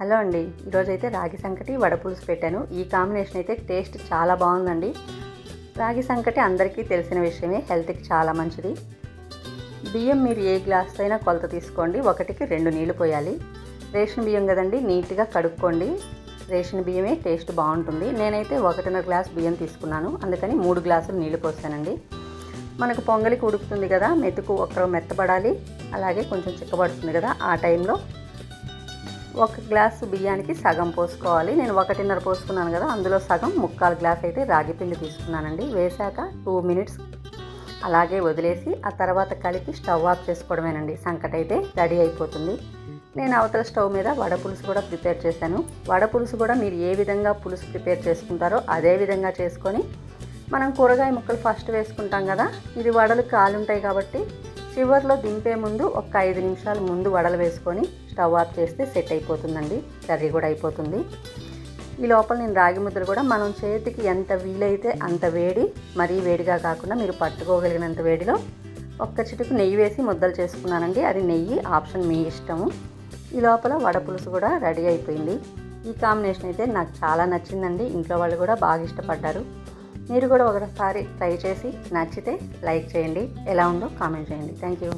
Hello అండి, ఈరోజైతే రాగి సంకటి వడపులుసు పెట్టాను. ఈ కాంబినేషన్ అయితే టేస్ట్ చాలా బాగుందండి. రాగి సంకటి అందరికీ తెలిసిన విషయమే, హెల్త్కి చాలా మంచిది. బియ్యం మీరు ఏ గ్లాస్ అయినా కొలత తీసుకోండి, 1కి 2 నీళ్లు పోయాలి. రేషన్ బియ్యం కదండి, నీట్గా కడుక్కోండి. రేషన్ బియ్యమే టేస్ట్ బాగుంటుంది. నేనైతే 1.5 గ్లాస్ బియ్యం తీసుకున్నాను, అందుకని 3 గ్లాసులు నీళ్లు పోసానండి. మనకు పొంగలికి ఉడుకుతుంది కదా, మెత్తపడాలి, అలాగే కొంచెం చిక్కబడుతుంది కదా, ఆ టైంలో 1 గ్లాసు బియ్యానికి సగం పోసుకోవాలి. నేను 1.5 పోసుకున్నాను కదా, అందులో సగం 3/4 గ్లాస్ అయితే రాగి పిండి తీసుకున్నానండి. వేసాక 2 మినిట్స్ అలాగే వదిలేసి ఆ తర్వాత కలిపి స్టవ్ ఆఫ్ చేసుకోవడమేనండి. సంకటి అయితే రెడీ అయిపోతుంది. నేను అవతల స్టవ్ మీద వడపులుసు కూడా ప్రిపేర్ చేశాను. వడపులుసు కూడా మీరు ఏ విధంగా పులుసు ప్రిపేర్ చేసుకుంటారో అదే విధంగా చేసుకొని, మనం కూరగాయ ముక్కలు ఫస్ట్ వేసుకుంటాం కదా, ఇది వడలు కాలుంటాయి కాబట్టి చివర్లో దింపే ముందు ఒక 5 నిమిషాలు ముందు వడలు వేసుకొని స్టవ్ ఆఫ్ చేస్తే సెట్ అయిపోతుందండి. కర్రీ కూడా అయిపోతుంది. ఈ లోపల నేను రాగి ముద్దలు కూడా మనం చేతికి ఎంత వీలైతే అంత వేడి, మరీ వేడిగా కాకుండా మీరు పట్టుకోగలిగినంత వేడిలో ఒక్క చిటికు నెయ్యి వేసి ముద్దలు చేసుకున్నానండి. అది నెయ్యి ఆప్షన్, మీ ఇష్టము. ఈ లోపల వడపులుసు కూడా రెడీ అయిపోయింది. ఈ కాంబినేషన్ అయితే నాకు చాలా నచ్చిందండి. ఇంట్లో వాళ్ళు కూడా బాగా ఇష్టపడ్డారు. మీరు కూడా ఒకసారి ట్రై చేసి నచ్చితే లైక్ చేయండి, ఎలా ఉందో కామెంట్ చేయండి. Thank you.